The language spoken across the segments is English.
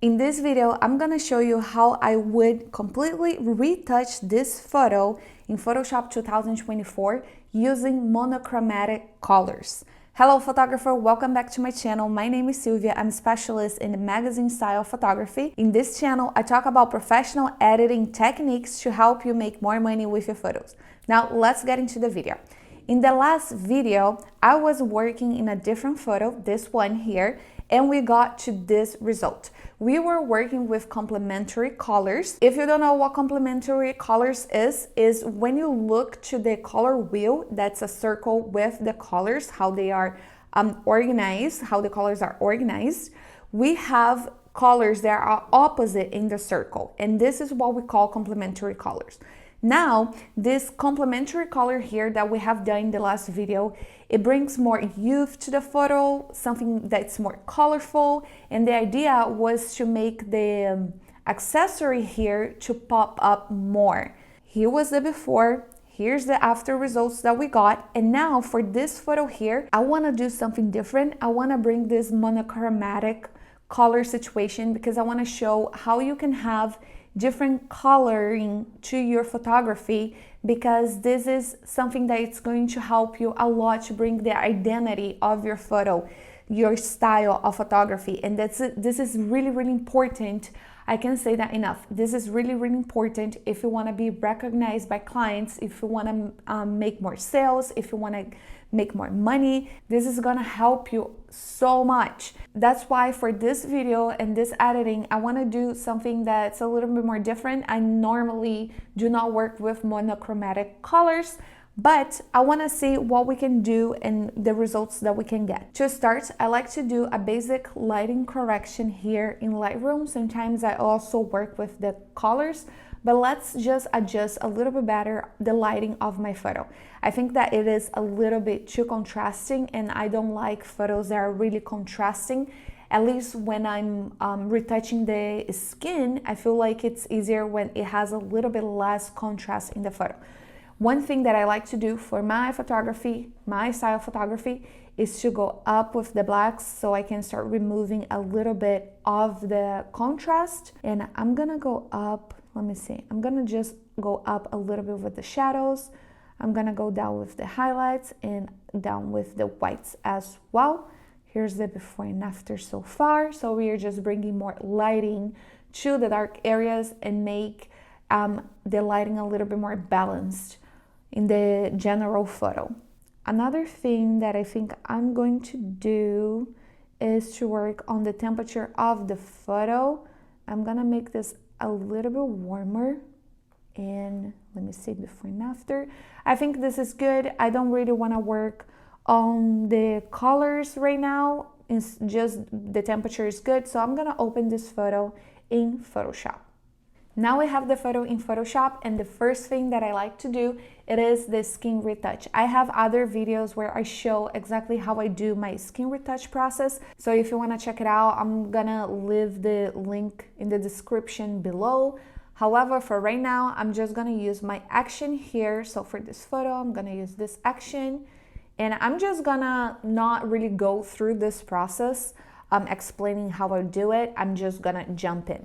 In this video, I'm gonna show you how I would completely retouch this photo in Photoshop 2024 using monochromatic colors. Hello photographer, welcome back to my channel. My name is Silvia. I'm a specialist in magazine style photography. In this channel, I talk about professional editing techniques to help you make more money with your photos. Now let's get into the video. In the last video, I was working in a different photo, this one here, and we got to this result. We were working with complementary colors. If you don't know what complementary colors is when you look to the color wheel, that's a circle with the colors, how they are organized, how the colors are organized. We have colors that are opposite in the circle, and this is what we call complementary colors. Now, this complementary color here that we have done in the last video, it brings more youth to the photo, something that's more colorful, and the idea was to make the accessory here to pop up more. Here was the before, here's the after results that we got, and now for this photo here, I want to do something different. I want to bring this monochromatic color situation because I want to show how you can have different coloring to your photography, because this is something that it's going to help you a lot to bring the identity of your photo, your style of photography. And this is really important. I can't say that enough. This is really important if you want to be recognized by clients, if you want to make more sales, if you want to make more money. This is gonna help you so much. That's why for this video and this editing, I want to do something that's a little bit more different. I normally do not work with monochromatic colors, but I want to see what we can do and the results that we can get. To start, I like to do a basic lighting correction here in Lightroom. Sometimes I also work with the colors, but let's just adjust a little bit better the lighting of my photo. I think that it is a little bit too contrasting, and I don't like photos that are really contrasting. At least when I'm retouching the skin, I feel like it's easier when it has a little bit less contrast in the photo. One thing that I like to do for my photography, my style photography, is to go up with the blacks so I can start removing a little bit of the contrast. And I'm gonna go up, let me see, I'm gonna just go up a little bit with the shadows. I'm gonna go down with the highlights and down with the whites as well. Here's the before and after so far. So we are just bringing more lighting to the dark areas and make the lighting a little bit more balanced in the general photo. Another thing that I think I'm going to do is to work on the temperature of the photo. I'm gonna make this a little bit warmer, and let me see before and after. I think this is good. I don't really want to work on the colors right now. It's just the temperature is good, so I'm gonna open this photo in Photoshop. Now we have the photo in Photoshop, and the first thing that I like to do, it is the skin retouch. I have other videos where I show exactly how I do my skin retouch process. So if you want to check it out, I'm gonna leave the link in the description below. However, for right now, I'm just gonna use my action here. So for this photo, I'm gonna use this action, and I'm just gonna not really go through this process explaining how I do it. I'm just gonna jump in.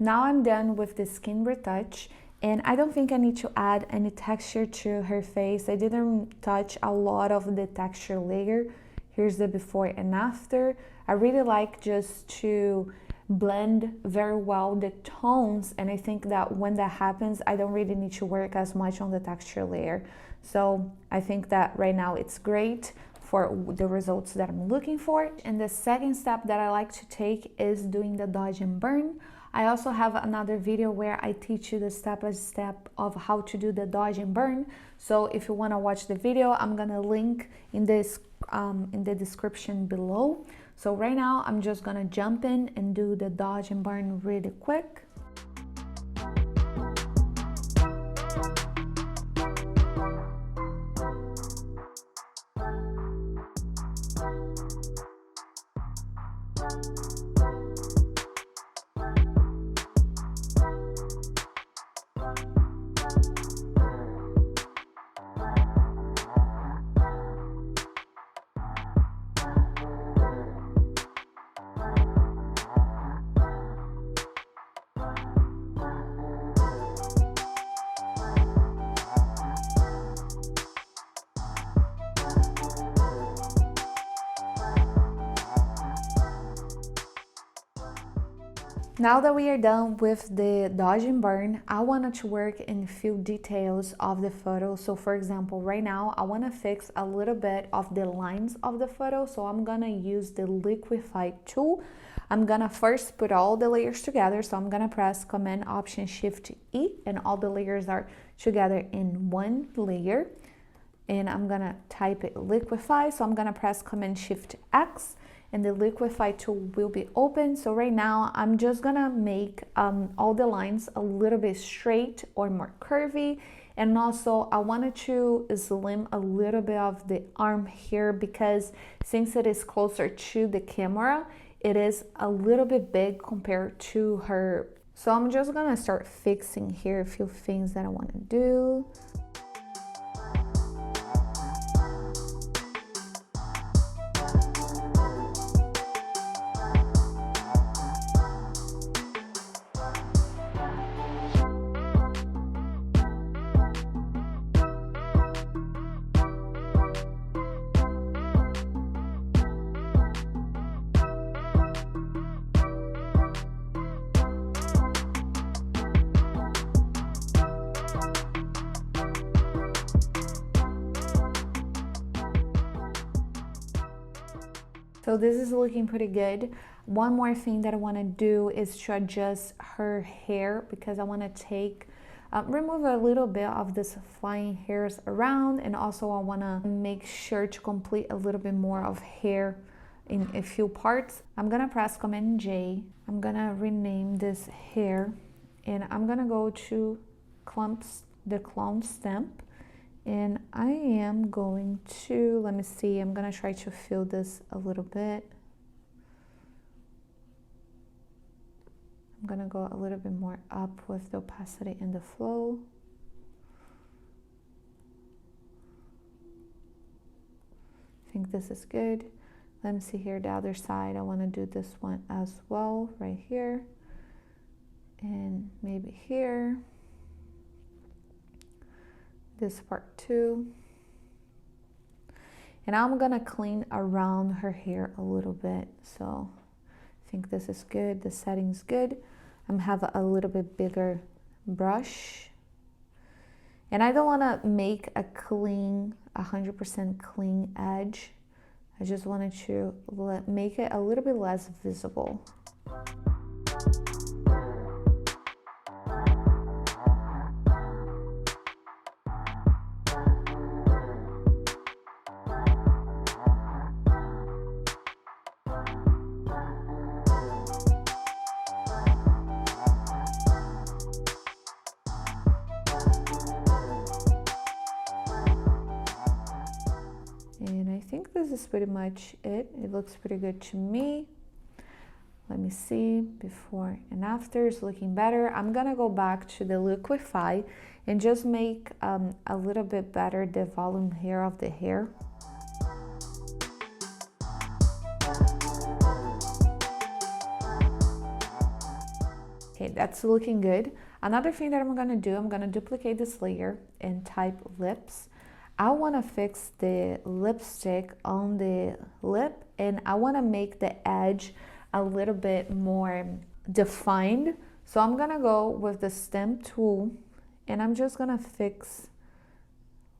Now I'm done with the skin retouch, And I don't think I need to add any texture to her face. I didn't touch a lot of the texture layer. Here's the before and after. I really like just to blend very well the tones, and I think that when that happens, I don't really need to work as much on the texture layer. So I think that right now it's great for the results that I'm looking for. And the second step that I like to take is doing the dodge and burn. I also have another video where I teach you the step-by-step of how to do the dodge and burn. So if you want to watch the video, I'm gonna link in this in the description below. So right now I'm just gonna jump in and do the dodge and burn really quick. Now that we are done with the dodge and burn, I wanted to work in a few details of the photo. So for example, right now I want to fix a little bit of the lines of the photo. So I'm gonna use the liquify tool. I'm gonna first put all the layers together. So I'm gonna press Command Option Shift E, and all the layers are together in one layer. And I'm gonna type it liquify. So I'm gonna press Command Shift X, and the liquify tool will be open. So right now I'm just gonna make all the lines a little bit straight or more curvy. And also I wanted to slim a little bit of the arm here, because since it is closer to the camera, it is a little bit big compared to her. So I'm just gonna start fixing here a few things that I wanna do. So this is looking pretty good. One more thing that I want to do is to adjust her hair, because I want to take remove a little bit of this flying hairs around, and also I want to make sure to complete a little bit more of hair in a few parts. I'm gonna press Command J. I'm gonna rename this hair, and I'm gonna go to the clone stamp, and I am going to, let me see, I'm gonna try to fill this a little bit. I'm gonna go a little bit more up with the opacity and the flow. I think this is good. Let me see here, the other side. I wanna do this one as well, right here. And maybe here. This part too. And I'm gonna clean around her hair a little bit. So I think this is good, the setting's good. I'm have a little bit bigger brush. And I don't wanna make a clean, 100% clean edge. I just wanted to make it a little bit less visible. And I think this is pretty much it. It looks pretty good to me. Let me see, before and after is looking better. I'm gonna go back to the liquify and just make a little bit better the volume here of the hair. Okay, that's looking good. Another thing that I'm gonna do, I'm gonna duplicate this layer and type lips. I wanna fix the lipstick on the lip, and I wanna make the edge a little bit more defined. So I'm gonna go with the stamp tool, and I'm just gonna fix,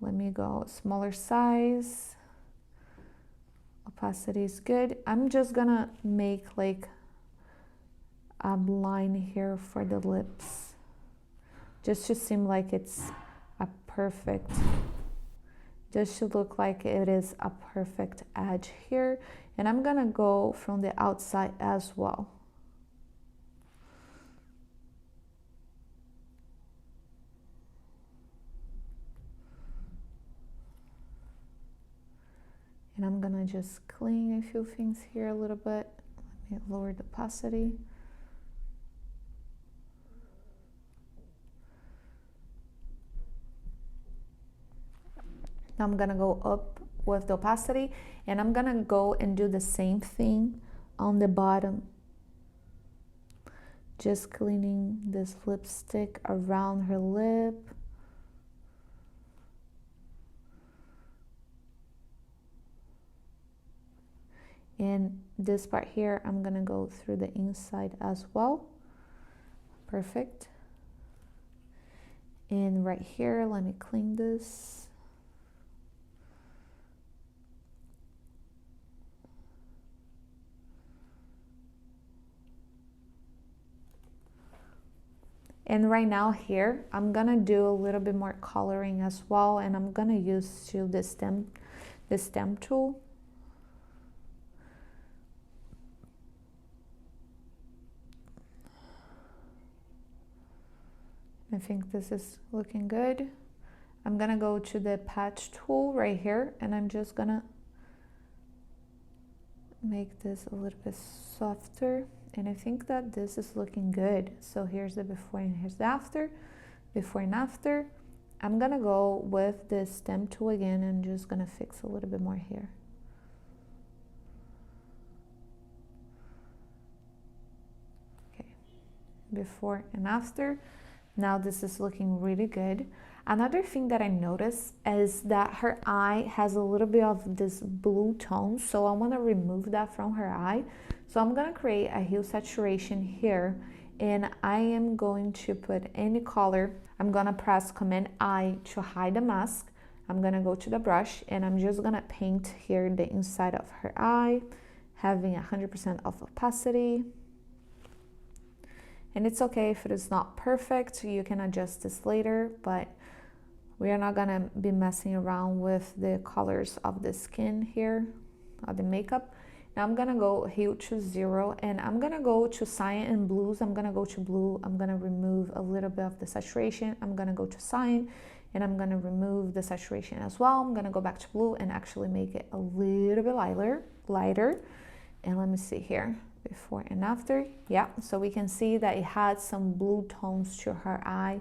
let me go smaller size, opacity is good. I'm just gonna make like a line here for the lips, just to seem like it's a perfect, just to look like it is a perfect edge here. And I'm gonna go from the outside as well. And I'm gonna just clean a few things here a little bit. Let me lower the opacity. Now I'm gonna go up with the opacity, and I'm gonna go and do the same thing on the bottom. Just cleaning this lipstick around her lip. And this part here, I'm gonna go through the inside as well. Perfect. And right here, let me clean this. And right now here, I'm gonna do a little bit more coloring as well, and I'm gonna use the stamp tool. I think this is looking good. I'm gonna go to the patch tool right here, and I'm just gonna make this a little bit softer. And I think that this is looking good. So here's the before and here's the after. Before and after. I'm gonna go with the stamp tool again and just gonna fix a little bit more here. Okay, before and after. Now this is looking really good. Another thing that I noticed is that her eye has a little bit of this blue tone, so I want to remove that from her eye. So I'm going to create a hue saturation here, and I am going to put any color. I'm going to press Command I to hide the mask. I'm going to go to the brush, and I'm just going to paint here the inside of her eye, having 100% of opacity. And it's okay if it is not perfect, you can adjust this later, but we are not gonna be messing around with the colors of the skin here, of the makeup. Now I'm gonna go hue to 0, and I'm gonna go to cyan and blues. I'm gonna go to blue, I'm gonna remove a little bit of the saturation. I'm gonna go to cyan, and I'm gonna remove the saturation as well. I'm gonna go back to blue and actually make it a little bit lighter. And let me see here. Before and after, yeah, so we can see that it had some blue tones to her eye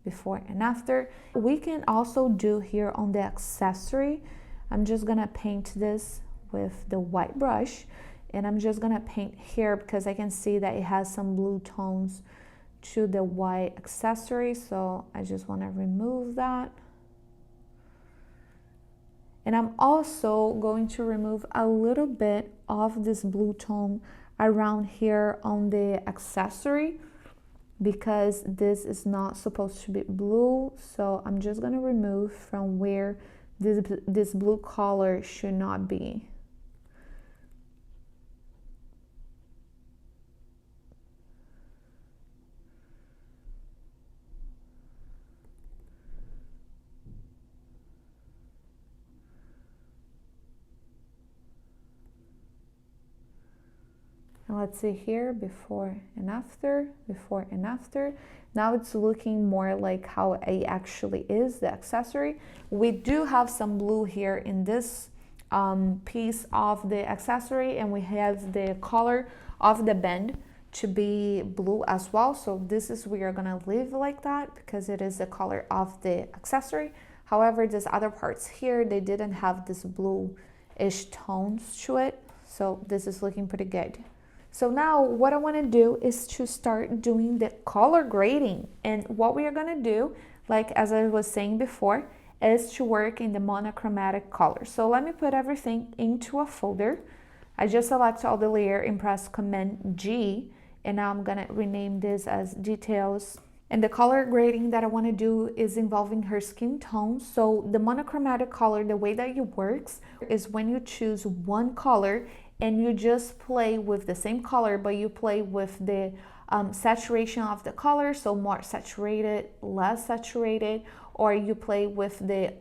before and after. We can also do here on the accessory, I'm just gonna paint this with the white brush, and I'm just gonna paint here because I can see that it has some blue tones to the white accessory, so I just want to remove that. And I'm also going to remove a little bit of this blue tone around here on the accessory, because this is not supposed to be blue. So I'm just gonna remove from where this blue color should not be. And let's see here, before and after, before and after. Now it's looking more like how it actually is, the accessory. We do have some blue here in this piece of the accessory, and we have the color of the band to be blue as well. So this is, we are gonna leave like that because it is the color of the accessory. However, these other parts here, they didn't have this blue-ish tones to it. So this is looking pretty good. So now what I want to do is to start doing the color grading. And what we are going to do, like as I was saying before, is to work in the monochromatic color. So let me put everything into a folder. I just select all the layer and press Command G, and now I'm gonna rename this as details. And the color grading that I want to do is involving her skin tone. So the monochromatic color, the way that it works is when you choose one color and you just play with the same color, but you play with the saturation of the color, so more saturated, less saturated, or you play with the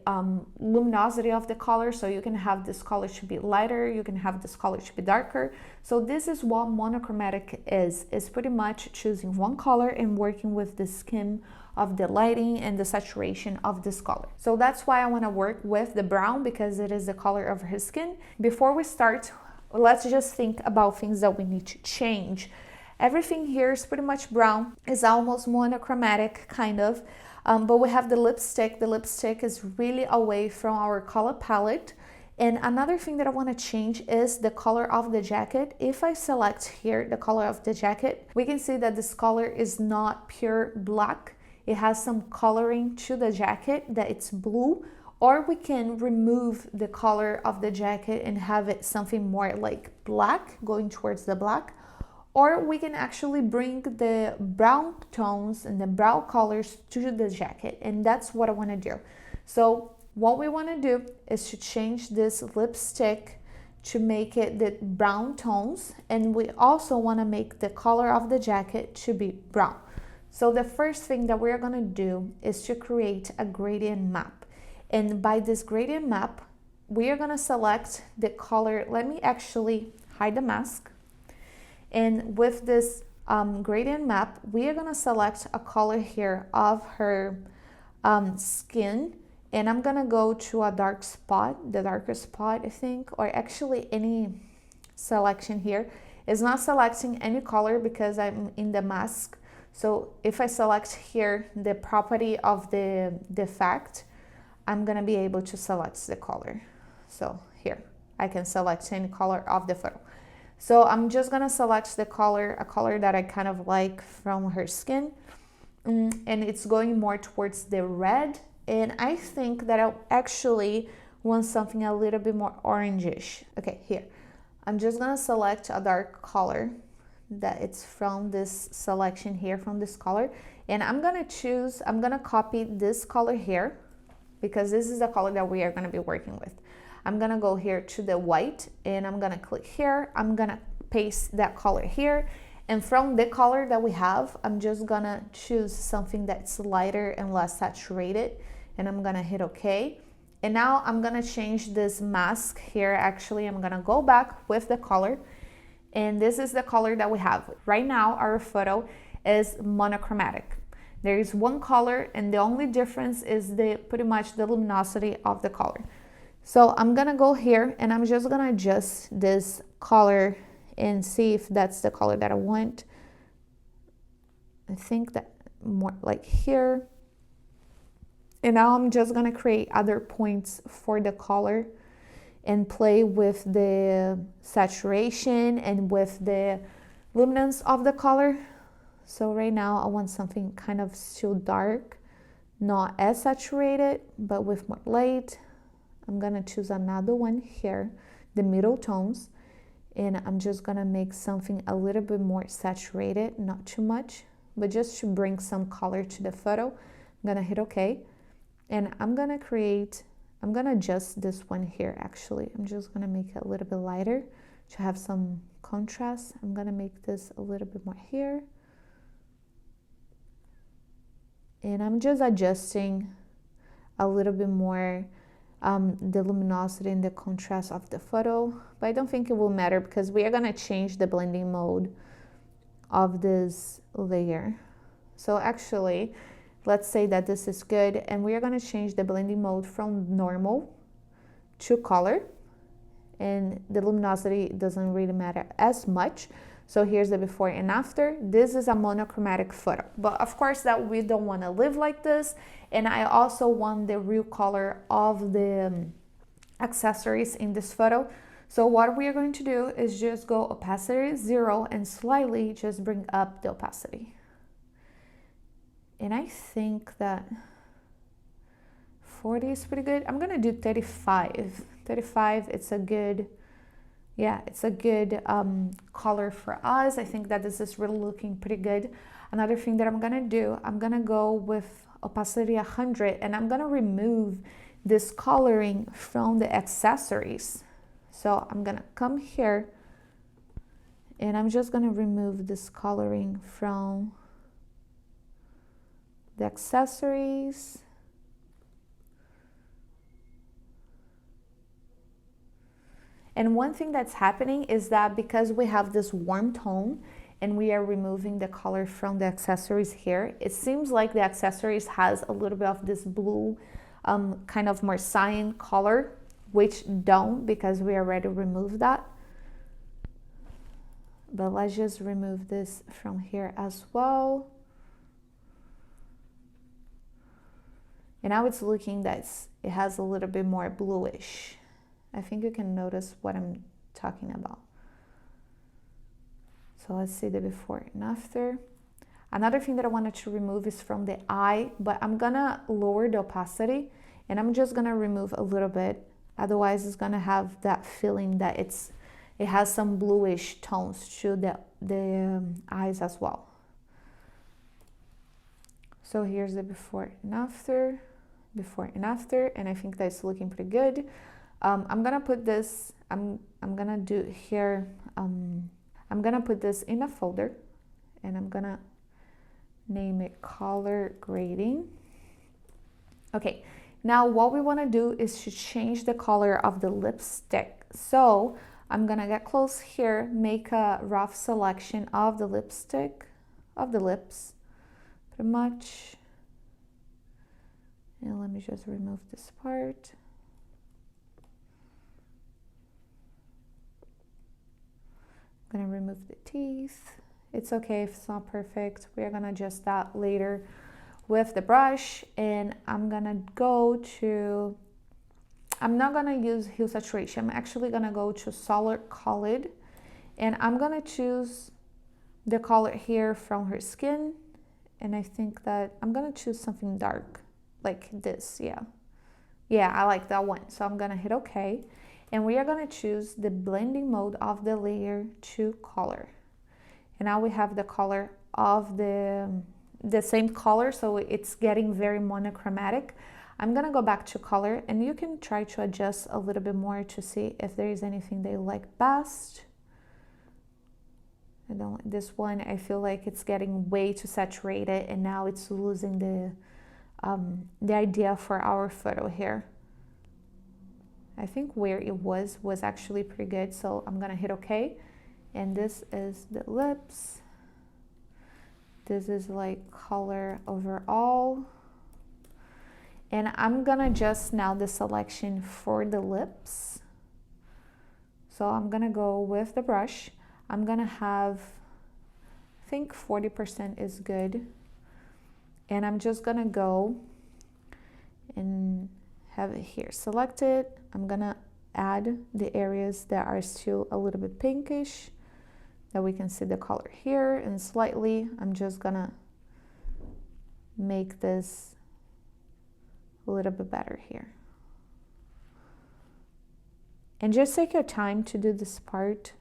luminosity of the color, so you can have this color to be lighter, you can have this color to be darker. So this is what monochromatic is. It's pretty much choosing one color and working with the scheme of the lighting and the saturation of this color. So that's why I want to work with the brown, because it is the color of her skin. Before we start, let's just think about things that we need to change. Everything here is pretty much brown. It's almost monochromatic, kind of. But we have the lipstick. The lipstick is really away from our color palette. And another thing that I want to change is the color of the jacket. If I select here the color of the jacket, we can see that this color is not pure black. It has some coloring to the jacket that it's blue. Or we can remove the color of the jacket and have it something more like black, going towards the black. Or we can actually bring the brown tones and the brown colors to the jacket, and that's what I want to do. So what we want to do is to change this lipstick to make it the brown tones, and we also want to make the color of the jacket to be brown. So the first thing that we're going to do is to create a gradient map, and by this gradient map we are going to select the color. Let me actually hide the mask. And with this gradient map, we are gonna select a color here of her skin. And I'm gonna go to a dark spot, the darkest spot, I think, or actually any selection here. It's not selecting any color because I'm in the mask. So if I select here the property of the effect, I'm gonna be able to select the color. So here, I can select any color of the photo. So I'm just gonna select the color, a color that I kind of like from her skin. And it's going more towards the red. And I think that I actually want something a little bit more orangish. Okay, here. I'm just gonna select a dark color that it's from this selection here, from this color. And I'm gonna copy this color here, because this is the color that we are gonna be working with. I'm gonna go here to the white and I'm gonna click here. I'm gonna paste that color here. And from the color that we have, I'm just gonna choose something that's lighter and less saturated. And I'm gonna hit OK. And now I'm gonna change this mask here. Actually, I'm gonna go back with the color. And this is the color that we have. Right now, our photo is monochromatic. There is one color and the only difference is pretty much the luminosity of the color. So I'm gonna go here and I'm just gonna adjust this color and see if that's the color that I want. I think that more like here. And now I'm just gonna create other points for the color and play with the saturation and with the luminance of the color. So right now I want something kind of still dark, not as saturated, but with more light. I'm gonna choose another one here, the middle tones, and I'm just gonna make something a little bit more saturated, not too much, but just to bring some color to the photo. I'm gonna hit OK, and I'm gonna adjust this one here actually. I'm just gonna make it a little bit lighter to have some contrast. I'm gonna make this a little bit more here. And I'm just adjusting a little bit more the luminosity and the contrast of the photo, but I don't think it will matter because we are gonna change the blending mode of this layer. So actually, let's say that this is good, and we are gonna change the blending mode from normal to color, and the luminosity doesn't really matter as much. So here's the before and after. This is a monochromatic photo, but of course that we don't want to live like this. And I also want the real color of the accessories in this photo. So what we are going to do is just go opacity 0 and slightly just bring up the opacity. And I think that 40 is pretty good. I'm gonna do 35. 35, it's a good, yeah, it's a good color for us. I think that this is really looking pretty good. Another thing that I'm gonna do, I'm gonna go with opacity 100 and I'm gonna remove this coloring from the accessories. So I'm gonna come here and I'm just gonna remove this coloring from the accessories. And one thing that's happening is that because we have this warm tone and we are removing the color from the accessories here, it seems like the accessories has a little bit of this blue kind of more cyan color, which don't, because we already removed that. But let's just remove this from here as well. And now it's looking that it has a little bit more bluish. I think you can notice what I'm talking about. So let's see the before and after. Another thing that I wanted to remove is from the eye, but I'm gonna lower the opacity and I'm just gonna remove a little bit. Otherwise it's gonna have that feeling that it has some bluish tones to the eyes as well. So here's the before and after, and I think that's looking pretty good. I'm gonna put this, I'm gonna do here, I'm gonna put this in a folder and I'm gonna name it color grading. Okay, now what we wanna do is to change the color of the lipstick. So I'm gonna get close here, make a rough selection of the lipstick, of the lips, pretty much. And let me just remove this part. I'm gonna remove the teeth. It's okay if it's not perfect. We're gonna adjust that later with the brush. And I'm gonna go to, I'm not gonna use hue saturation. I'm actually gonna go to solid colored. And I'm gonna choose the color here from her skin. And I think that I'm gonna choose something dark, like this, yeah. Yeah, I like that one. So I'm gonna hit okay. And we are gonna choose the blending mode of the layer to color. And now we have the color of the same color, so it's getting very monochromatic. I'm gonna go back to color and you can try to adjust a little bit more to see if there is anything they like best. I don't like this one. I feel like it's getting way too saturated and now it's losing the idea for our photo here. I think where it was actually pretty good, so I'm gonna hit okay. And this is the lips. This is like color overall. And I'm gonna adjust now the selection for the lips. So I'm gonna go with the brush. I'm gonna have, I think 40% is good. And I'm just gonna go and have it here selected. I'm gonna add the areas that are still a little bit pinkish, that we can see the color here, and slightly I'm just gonna make this a little bit better here. And just take your time to do this part.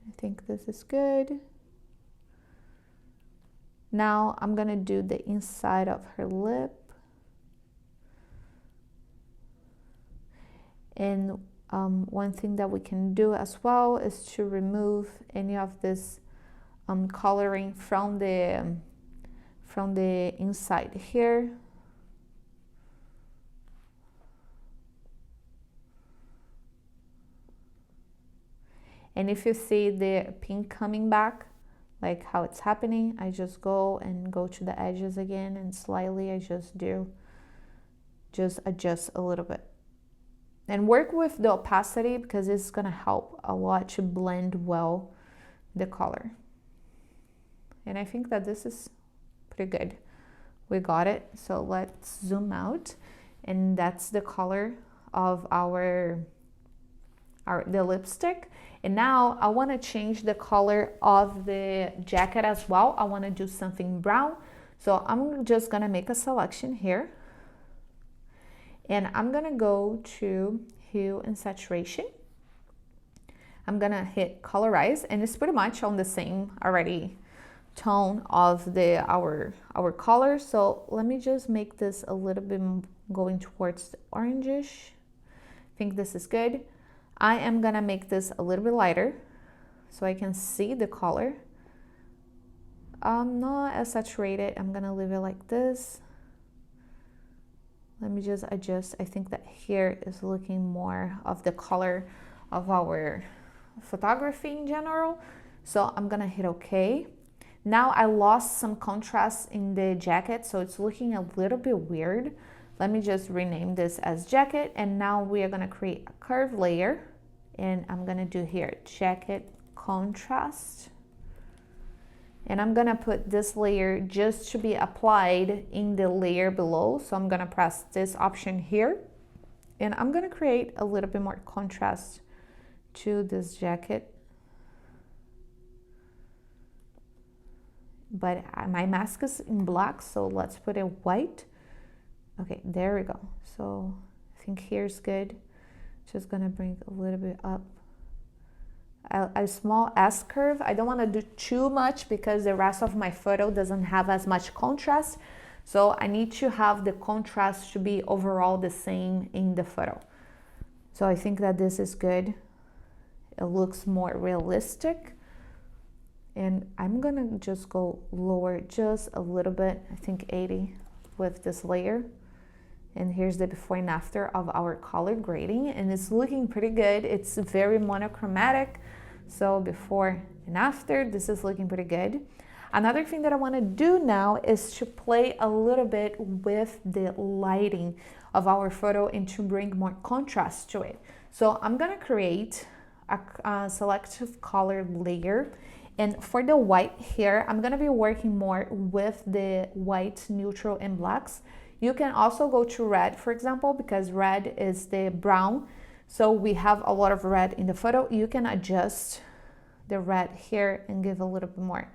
I think this is good. Now I'm gonna do the inside of her lip. And one thing that we can do as well is to remove any of this coloring from the inside here. And if you see the pink coming back, like how it's happening, I just go to the edges again and slightly I just adjust a little bit. And work with the opacity because it's gonna help a lot to blend well the color. And I think that this is pretty good. We got it, so let's zoom out. And that's the color of the lipstick. And now I want to change the color of the jacket as well. I want to do something brown. So I'm just going to make a selection here. And I'm going to go to hue and saturation. I'm going to hit colorize, and it's pretty much on the same already tone of our color. So let me just make this a little bit going towards the orangish. I think this is good. I am gonna make this a little bit lighter so I can see the color. Not as saturated. I'm gonna leave it like this. Let me just adjust. I think that here is looking more of the color of our photography in general. So I'm gonna hit OK. Now I lost some contrast in the jacket, so it's looking a little bit weird. Let me just rename this as jacket, and now we are gonna create a curve layer, and I'm gonna do here jacket contrast, and I'm gonna put this layer just to be applied in the layer below. So I'm gonna press this option here, and I'm gonna create a little bit more contrast to this jacket. But my mask is in black, so let's put it white. Okay, there we go. So I think here's good. Just gonna bring a little bit up. A small S curve. I don't want to do too much because the rest of my photo doesn't have as much contrast. So I need to have the contrast to be overall the same in the photo. So I think that this is good. It looks more realistic. And I'm gonna just go lower just a little bit, I think 80 with this layer. And here's the before and after of our color grading, and it's looking pretty good. It's very monochromatic. So before and after, this is looking pretty good. Another thing that I want to do now is to play a little bit with the lighting of our photo and to bring more contrast to it. So I'm gonna create a selective color layer. And for the white here, I'm gonna be working more with the white, neutral, and blacks. You can also go to red, for example, because red is the brown. So we have a lot of red in the photo. You can adjust the red here and give a little bit more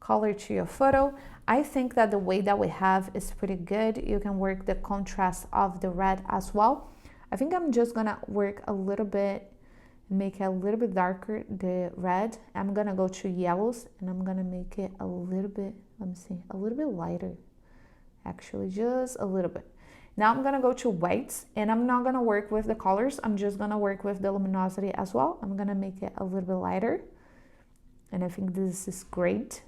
color to your photo. I think that the way that we have is pretty good. You can work the contrast of the red as well. I think I'm just gonna work a little bit, make it a little bit darker, the red. I'm gonna go to yellows and I'm gonna make it a little bit, let me see, a little bit lighter. Actually, just a little bit. Now I'm gonna go to whites, and I'm not gonna work with the colors. I'm just gonna work with the luminosity as well. I'm gonna make it a little bit lighter, and I think this is great.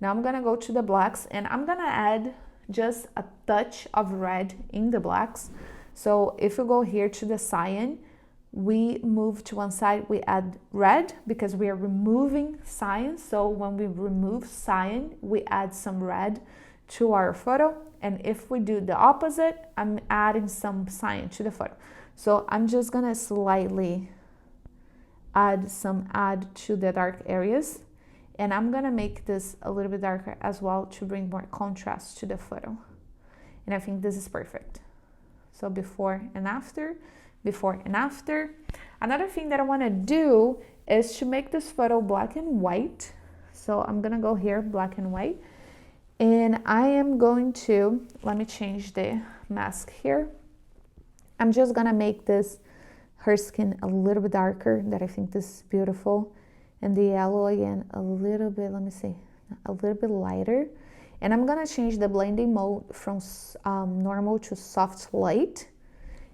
Now I'm gonna go to the blacks, and I'm gonna add just a touch of red in the blacks. So if you go here to the cyan, we move to one side, we add red because we are removing cyan. So when we remove cyan, we add some red to our photo. And if we do the opposite, I'm adding some cyan to the photo. So I'm just gonna slightly add to the dark areas, and I'm gonna make this a little bit darker as well to bring more contrast to the photo. And I think this is perfect. So before and after, before and after. Another thing that I wanna do is to make this photo black and white. So I'm gonna go here, black and white. And I am going to, let me change the mask here. I'm just gonna make her skin a little bit darker, that I think this is beautiful. And the yellow again, a little bit, let me see, a little bit lighter. And I'm gonna change the blending mode from normal to soft light.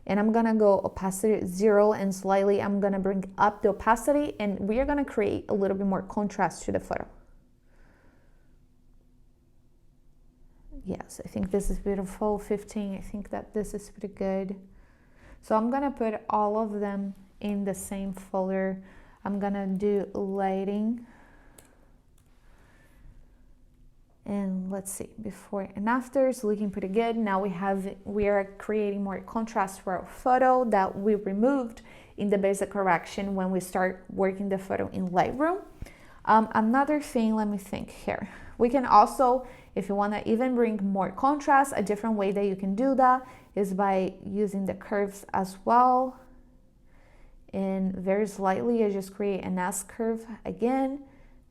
And I'm gonna go opacity 0, and slightly I'm gonna bring up the opacity, and we are gonna create a little bit more contrast to the photo. Yes, I think this is beautiful. 15, I think that this is pretty good. So I'm gonna put all of them in the same folder. I'm gonna do lighting. And let's see, before and after is looking pretty good. Now we are creating more contrast for our photo that we removed in the basic correction when we start working the photo in Lightroom. Another thing, let me think here. We can also, if you want to even bring more contrast, a different way that you can do that is by using the curves as well. And very slightly, I just create an S curve again.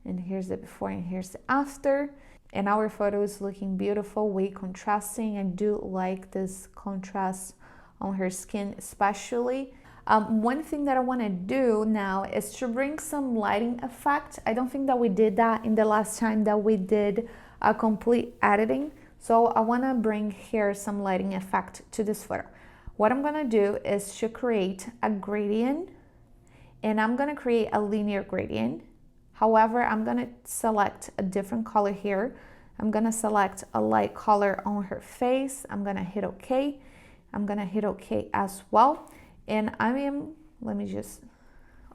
And here's the before and here's the after. And our photo is looking beautiful, way contrasting. I do like this contrast on her skin especially. One thing that I want to do now is to bring some lighting effect. I don't think that we did that in the last time that we did a complete editing. So I want to bring here some lighting effect to this photo. What I'm going to do is to create a gradient, and I'm going to create a linear gradient. However, I'm going to select a different color here. I'm going to select a light color on her face. I'm going to hit OK. I'm going to hit OK as well. And let me just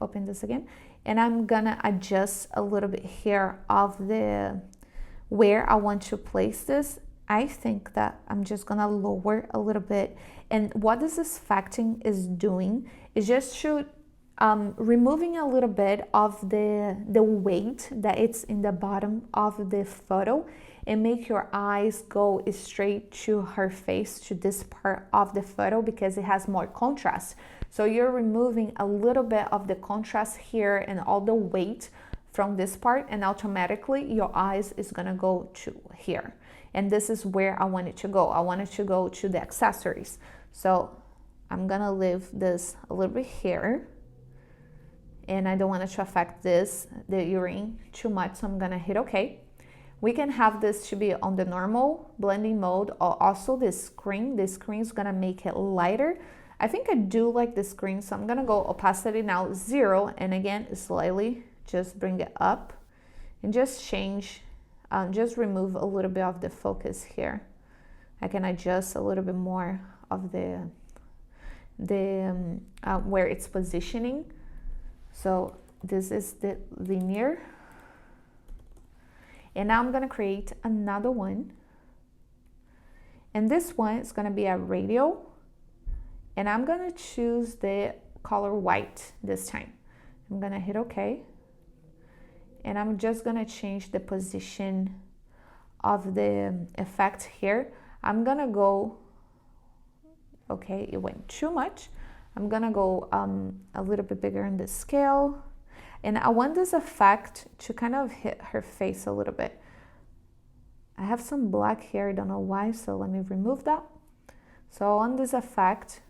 open this again. And I'm going to adjust a little bit here of where I want to place this. I think that I'm just going to lower a little bit. And what this affecting is doing is just removing a little bit of the weight that it's in the bottom of the photo, and make your eyes go straight to her face, to this part of the photo, because it has more contrast. So you're removing a little bit of the contrast here and all the weight from this part, and automatically your eyes is gonna go to here. And this is where I want it to go. I want it to go to the accessories. So I'm gonna leave this a little bit here. And I don't want it to affect the earring too much, so I'm gonna hit OK. We can have this to be on the normal blending mode, or also the screen. The screen is gonna make it lighter. I think I do like the screen, so I'm gonna go opacity now 0, and again slightly just bring it up and just change, just remove a little bit of the focus here. I can adjust a little bit more of the where it's positioning. So this is the linear. And now I'm gonna create another one. And this one is gonna be a radial. And I'm gonna choose the color white this time. I'm gonna hit OK. And I'm just gonna change the position of the effect here. I'm gonna go, okay, it went too much. I'm gonna go a little bit bigger in the scale. And I want this effect to kind of hit her face a little bit. I have some black hair, I don't know why, so let me remove that. So I want this effect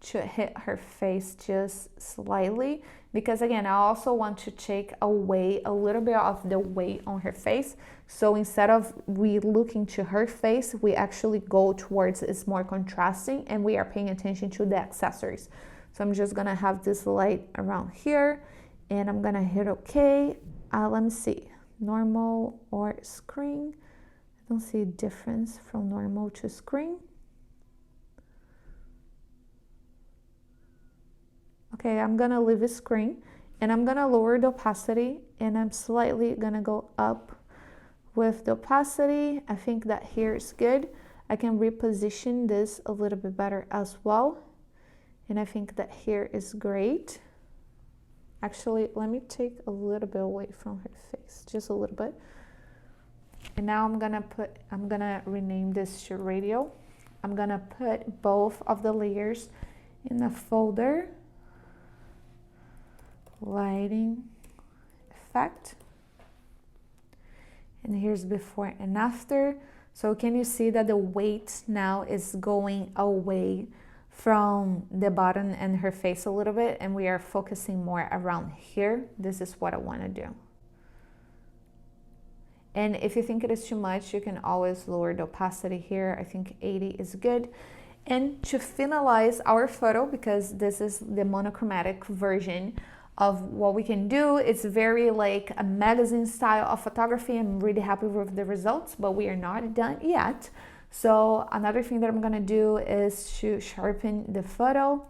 to hit her face just slightly, because again, I also want to take away a little bit of the weight on her face. So instead of we looking to her face, we actually go towards it's more contrasting, and we are paying attention to the accessories. So I'm just gonna have this light around here, and I'm gonna hit OK. Let me see, normal or screen. I don't see a difference from normal to screen. Okay, I'm gonna leave a screen, and I'm gonna lower the opacity, and I'm slightly gonna go up with the opacity. I think that here is good. I can reposition this a little bit better as well. And I think that here is great. Actually, let me take a little bit away from her face, just a little bit. And now I'm gonna rename this to radial. I'm gonna put both of the layers in a folder. Lighting effect. And here's before and after. So can you see that the weight now is going away from the bottom and her face a little bit, and we are focusing more around here? This is what I want to do. And if you think it is too much, you can always lower the opacity here. I think 80 is good. And to finalize our photo, because this is the monochromatic version of what we can do, it's very like a magazine style of photography. I'm really happy with the results, but we are not done yet. So another thing that I'm gonna do is to sharpen the photo.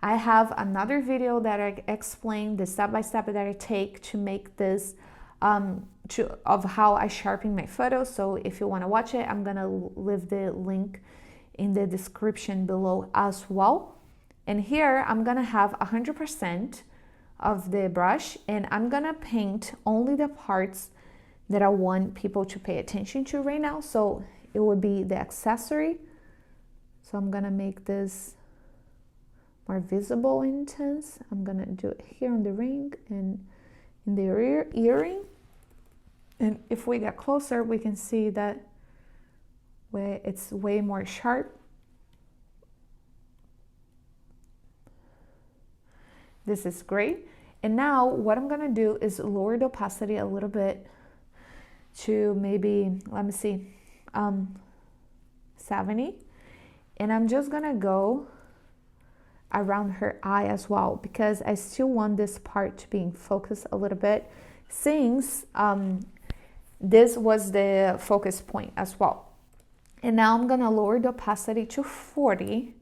I have another video that I explain the step-by-step that I take to make this, of how I sharpen my photos. So if you wanna watch it, I'm gonna leave the link in the description below as well. And here I'm gonna have 100% of the brush, and I'm gonna paint only the parts that I want people to pay attention to right now. So it would be the accessory. So I'm gonna make this more visible and intense. I'm gonna do it here on the ring and in the earring. And if we get closer, we can see that it's way more sharp. This is great. And now what I'm gonna do is lower the opacity a little bit to maybe, let me see, 70. And I'm just gonna go around her eye as well, because I still want this part to be in focus a little bit, since this was the focus point as well. And now I'm gonna lower the opacity to 40.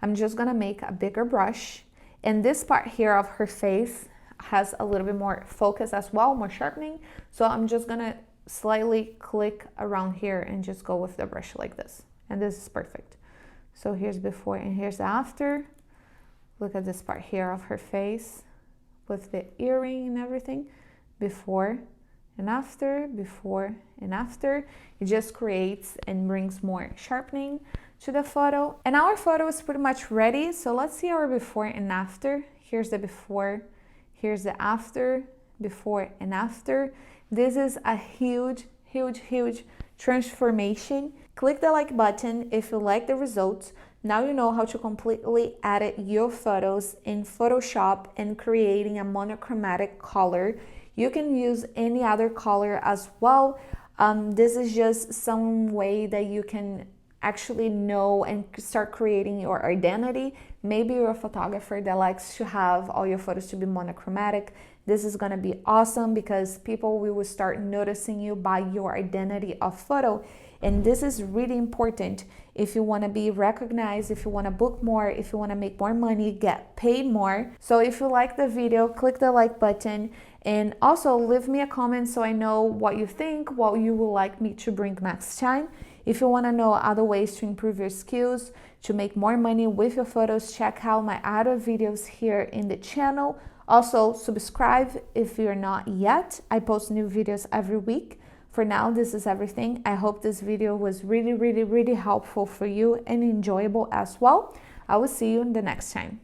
I'm just gonna make a bigger brush. And this part here of her face has a little bit more focus as well, more sharpening. So I'm just gonna slightly click around here and just go with the brush like this. And this is perfect. So here's before and here's after. Look at this part here of her face with the earring and everything. Before and after, before and after. It just creates and brings more sharpening to the photo. And our photo is pretty much ready. So let's see our before and after. Here's the before, here's the after, before and after. This is a huge, huge, huge transformation. Click the like button if you like the results. Now you know how to completely edit your photos in Photoshop and creating a monochromatic color. You can use any other color as well. This is just some way that you can actually know and start creating your identity. Maybe you're a photographer that likes to have all your photos to be monochromatic. This is gonna be awesome because people will start noticing you by your identity of photo. And this is really important if you want to be recognized, if you want to book more, if you want to make more money, get paid more. So if you like the video, click the like button and also leave me a comment so I know what you think, what you would like me to bring next time. If you want to know other ways to improve your skills, to make more money with your photos, check out my other videos here in the channel. Also, subscribe if you're not yet. I post new videos every week. For now, this is everything. I hope this video was really, really, really helpful for you and enjoyable as well. I will see you in the next time.